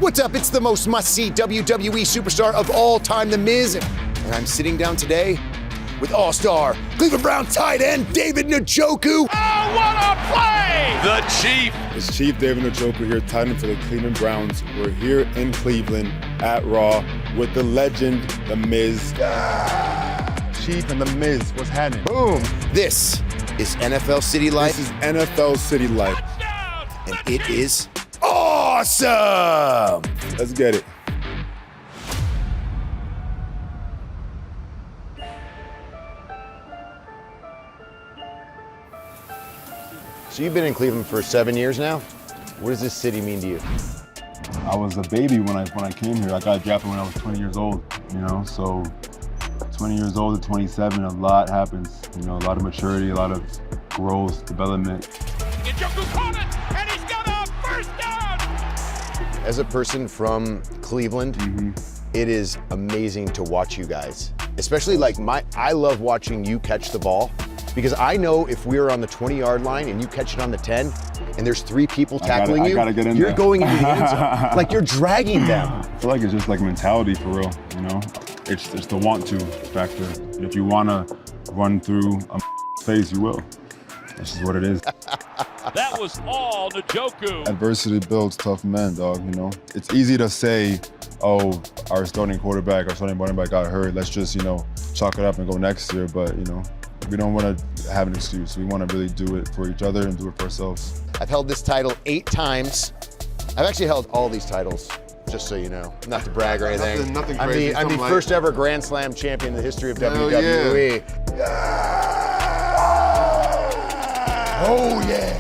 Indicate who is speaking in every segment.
Speaker 1: What's up? It's the most must-see WWE superstar of all time, The Miz. And I'm sitting down today with all-star Cleveland Browns tight end David Njoku.
Speaker 2: Oh, what a play!
Speaker 3: The Chief.
Speaker 4: It's Chief David Njoku here, tight end for the Cleveland Browns. We're here in Cleveland at Raw with the legend, The Miz.
Speaker 5: Chief and The Miz, what's happening?
Speaker 1: Boom. This is NFL City Life.
Speaker 4: This is NFL City Life.
Speaker 2: Touchdown!
Speaker 1: And it is awesome!
Speaker 4: Let's get it.
Speaker 1: So you've been in Cleveland for 7 years now. What does this city mean to you?
Speaker 5: I was a baby when I came here. I got drafted when I was 20 years old, so 20 years old to 27, a lot happens. A lot of maturity, a lot of growth, development.
Speaker 2: Njoku caught it, and he's got a first down!
Speaker 1: As a person from Cleveland, it is amazing to watch you guys. Especially I love watching you catch the ball, because I know if we're on the 20-yard line and you catch it on the 10, and there's 3 people tackling you, you're going into the end zone. Like you're dragging them.
Speaker 5: I feel like it's just like mentality for real, It's the want to factor. If you want to run through a phase, you will. This is what it is.
Speaker 2: That was all Njoku.
Speaker 5: Adversity builds tough men, dog, It's easy to say, oh, our starting quarterback, our starting running back got hurt. Let's just, chalk it up and go next year. But, we don't want to have an excuse. We want to really do it for each other and do it for ourselves.
Speaker 1: I've held this title 8 times. I've actually held all these titles, just so you know. Not to brag or anything.
Speaker 4: Nothing
Speaker 1: I'm
Speaker 4: crazy.
Speaker 1: the first ever Grand Slam champion in the history of WWE. Oh yeah!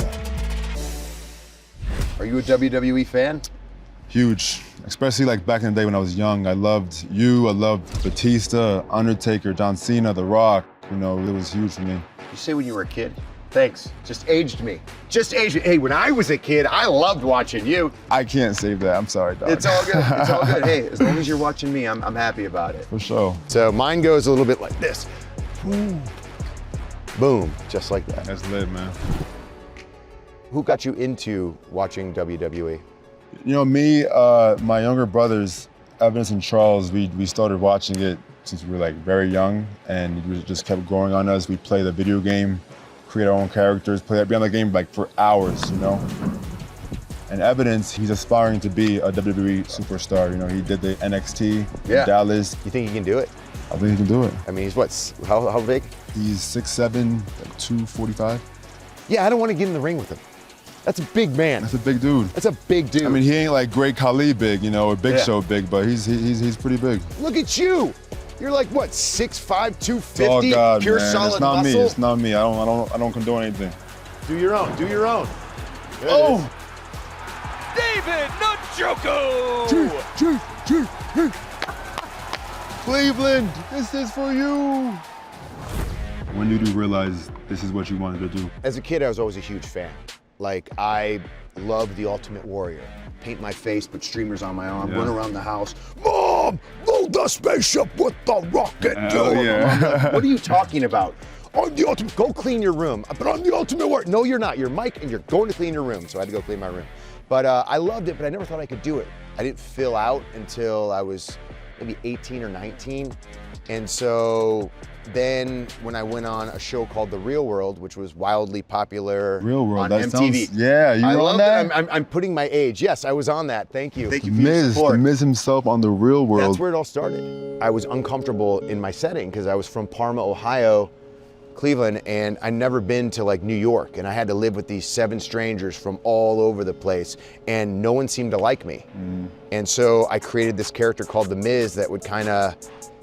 Speaker 1: Are you a WWE fan?
Speaker 5: Huge, especially like back in the day when I was young. I loved you, I loved Batista, Undertaker, John Cena, The Rock. It was huge for me.
Speaker 1: You say when you were a kid? Thanks, just aged me. Just aged me. Hey, when I was a kid, I loved watching you.
Speaker 5: I can't save that, I'm sorry, dog.
Speaker 1: It's all good, it's all good. Hey, as long as you're watching me, I'm happy about it.
Speaker 5: For sure.
Speaker 1: So mine goes a little bit like this. Boom, just like that.
Speaker 5: That's lit, man.
Speaker 1: Who got you into watching WWE?
Speaker 5: Me, my younger brothers, Evans and Charles, we started watching it since we were very young, and it just kept growing on us. We play the video game, create our own characters, be on the game for hours, And Evidence, he's aspiring to be a WWE superstar. He did the NXT in Dallas.
Speaker 1: You think he can do it?
Speaker 5: I think he can do it.
Speaker 1: I mean, he's how big?
Speaker 5: He's 6'7", 245.
Speaker 1: Yeah, I don't want to get in the ring with him. That's a big man.
Speaker 5: That's a big dude.
Speaker 1: That's a big dude.
Speaker 5: I mean, he ain't like Great Khali big, or Big Show big, but he's pretty big.
Speaker 1: Look at you. You're like what, 6'5", 250,
Speaker 5: God,
Speaker 1: pure
Speaker 5: man.
Speaker 1: solid
Speaker 5: It's not
Speaker 1: muscle?
Speaker 5: me. It's not me. I don't condone anything.
Speaker 1: Do your own. Do your own. There it
Speaker 5: Oh,
Speaker 2: David Njoku!
Speaker 5: Cleveland, this is for you. When did you realize this is what you wanted to do?
Speaker 1: As a kid, I was always a huge fan. I loved The Ultimate Warrior. Paint my face, put streamers on my arm, run around the house. Mom, load the spaceship with the rocket.
Speaker 5: Yeah.
Speaker 1: What are you talking about? I'm the ultimate. Go clean your room. But I'm the Ultimate Warrior. No, you're not. You're Mike, and you're going to clean your room. So I had to go clean my room. But I loved it, but I never thought I could do it. I didn't fill out until I was maybe 18 or 19. And so then when I went on a show called The Real World, which was wildly popular
Speaker 5: Real World,
Speaker 1: on
Speaker 5: that
Speaker 1: MTV.
Speaker 5: sounds, yeah, you
Speaker 1: I
Speaker 5: were on
Speaker 1: love
Speaker 5: that?
Speaker 1: I'm putting my age. Yes, I was on that. Thank you. Thank you for your
Speaker 5: Miz,
Speaker 1: support.
Speaker 5: the Miz himself on The Real World.
Speaker 1: That's where it all started. I was uncomfortable in my setting because I was from Parma, Ohio, Cleveland, and I'd never been to New York, and I had to live with these 7 strangers from all over the place, and no one seemed to like me. And so I created this character called The Miz that would kind of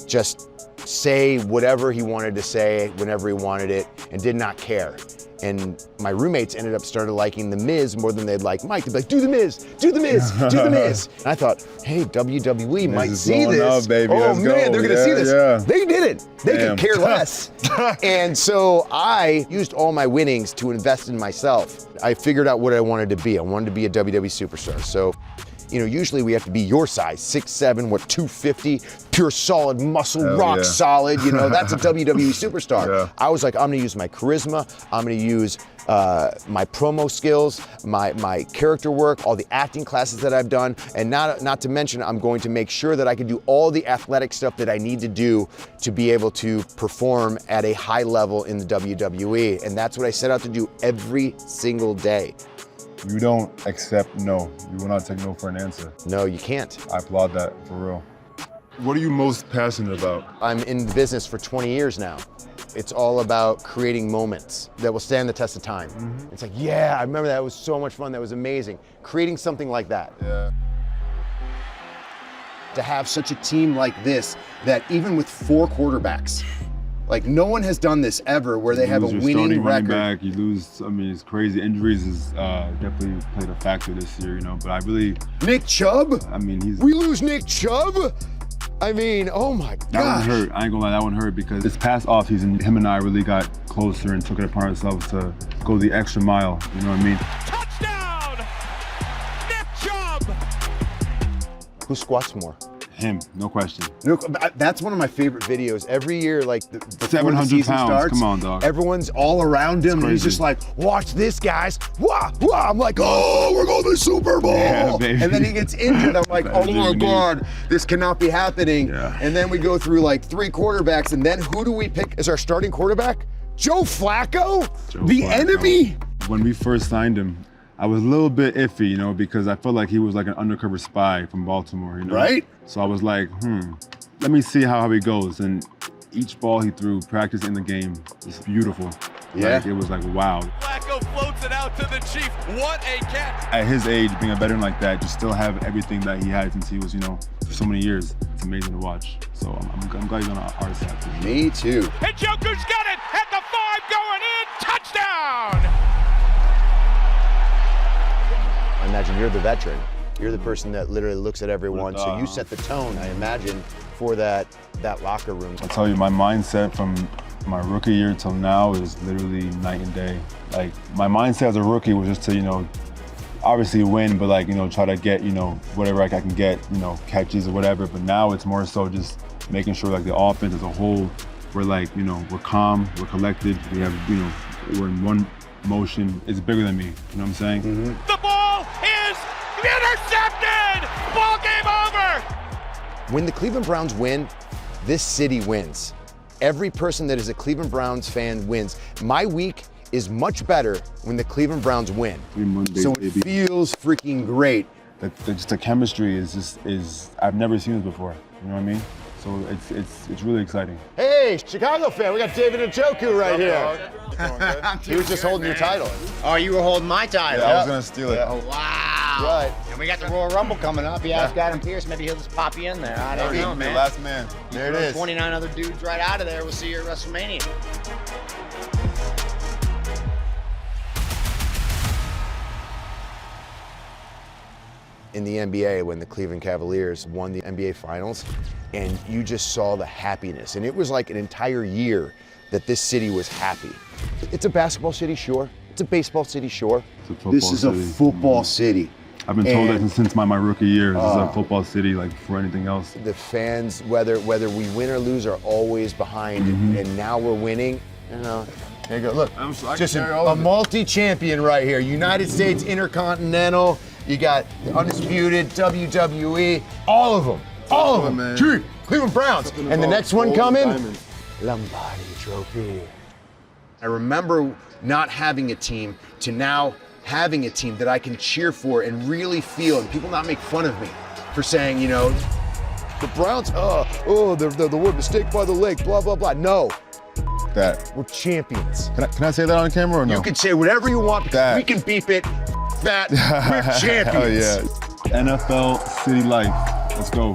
Speaker 1: just say whatever he wanted to say whenever he wanted it and did not care. And my roommates started liking The Miz more than they'd like Mike. They'd be like, do The Miz, do The Miz, do The Miz. And I thought, hey, WWE might see this.
Speaker 5: Up, baby.
Speaker 1: Oh
Speaker 5: Let's
Speaker 1: man,
Speaker 5: go.
Speaker 1: they're gonna see this.
Speaker 5: Yeah.
Speaker 1: They didn't. They could care less. And so I used all my winnings to invest in myself. I figured out what I wanted to be. I wanted to be a WWE superstar. So, usually we have to be your size, 6'7", 250, pure solid muscle, rock solid. That's a WWE superstar. I was like, I'm gonna use my charisma. I'm gonna use my promo skills, my character work, all the acting classes that I've done, and not to mention, I'm going to make sure that I can do all the athletic stuff that I need to do to be able to perform at a high level in the WWE. And that's what I set out to do every single day.
Speaker 5: You don't accept no. You will not take no for an answer.
Speaker 1: No, you can't.
Speaker 5: I applaud that, for real. What are you most passionate about?
Speaker 1: I'm in the business for 20 years now. It's all about creating moments that will stand the test of time. It's like, yeah, I remember that. It was so much fun. That was amazing. Creating something like that.
Speaker 5: Yeah.
Speaker 1: To have such a team like this, that even with 4 quarterbacks, like no one has done this ever, where they have a winning record.
Speaker 5: Back, you lose. I mean, it's crazy. Injuries is definitely played a factor this year, you know. But I really.
Speaker 1: Nick Chubb.
Speaker 5: I mean,
Speaker 1: we lose Nick Chubb. I mean, oh my God.
Speaker 5: That one hurt. I ain't gonna lie, that one hurt because this past offseason, him and I really got closer and took it upon ourselves to go the extra mile. You know what I mean?
Speaker 2: Touchdown! Nick Chubb!
Speaker 1: Who squats more?
Speaker 5: Him, no question.
Speaker 1: That's one of my favorite videos. Every year, like before
Speaker 5: 700
Speaker 1: the season
Speaker 5: pounds.
Speaker 1: starts,
Speaker 5: Come on, dog.
Speaker 1: Everyone's all around him, and he's just like, "Watch this, guys!" Wah, wah. I'm like, "Oh, we're going to the Super Bowl!"
Speaker 5: Yeah, baby.
Speaker 1: And then he gets injured. I'm like, "Oh my God, this cannot be happening!"
Speaker 5: Yeah.
Speaker 1: And then we go through like 3 quarterbacks, and then who do we pick as our starting quarterback? Joe Flacco, the enemy.
Speaker 5: When we first signed him, I was a little bit iffy, you know, because I felt like he was like an undercover spy from Baltimore, you know?
Speaker 1: Right.
Speaker 5: So I was like, let me see how he goes. And each ball he threw, practice in the game, was beautiful.
Speaker 1: Yeah.
Speaker 5: Like, it was like, wow.
Speaker 2: Flacco floats it out to the Chief. What a catch!
Speaker 5: At his age, being a veteran like that, to still have everything that he had since he was, you know, for so many years, it's amazing to watch. So I'm glad he's on our side too.
Speaker 1: Me too.
Speaker 2: Njoku's got it at the 5 going in. Touchdown!
Speaker 1: I imagine you're the veteran. You're the person that literally looks at everyone, so you set the tone, I imagine, for that locker room.
Speaker 5: I'll tell you, my mindset from my rookie year till now is literally night and day. Like, my mindset as a rookie was just to, you know, obviously win, but like, you know, try to get, you know, whatever I can get, you know, catches or whatever. But now it's more so just making sure like the offense as a whole, we're like, you know, we're calm, we're collected, we have, you know, we're in one motion. It's bigger than me, you know what I'm saying?
Speaker 2: The ball is intercepted! Ball game over!
Speaker 1: When the Cleveland Browns win, this city wins. Every person that is a Cleveland Browns fan wins. My week is much better when the Cleveland Browns win. So it feels freaking great.
Speaker 5: Just the chemistry is I've never seen this before. You know what I mean? So it's really exciting.
Speaker 1: Hey, Chicago fan, we got David Njoku right here. He was just holding your title.
Speaker 3: Oh, you were holding my title.
Speaker 5: Yeah, I was gonna steal it.
Speaker 3: Oh, wow.
Speaker 1: Right.
Speaker 3: And we got the Royal Rumble coming up. You ask Adam Pierce, maybe he'll just pop you in there. I don't know, man.
Speaker 5: Last man.
Speaker 1: There it
Speaker 3: Throw
Speaker 1: is.
Speaker 3: 29 other dudes right out of there. We'll see you at WrestleMania.
Speaker 1: In the NBA, when the Cleveland Cavaliers won the NBA Finals, and you just saw the happiness. And it was like an entire year that this city was happy. It's a basketball city, sure. It's a baseball city, sure. This is a football city.
Speaker 5: I've been told that since my rookie year. This is a football city, like for anything else.
Speaker 1: The fans, whether we win or lose, are always behind. And now we're winning. You know, there you go. Look, just a multi-champion right here. United States Intercontinental. You got the Undisputed, WWE, all of them. All of them, man. Gee, Cleveland Browns. And the next one coming, Lombardi Trophy. I remember not having a team to now having a team that I can cheer for and really feel, and people not make fun of me for saying, you know, the Browns, the word mistake by the lake, blah, blah, blah. No,
Speaker 5: That.
Speaker 1: we're champions.
Speaker 5: Can I say that on camera or no?
Speaker 1: You can say whatever you want because we can beep it. That we're champions.
Speaker 5: Hell yeah. NFL City Life. Let's go.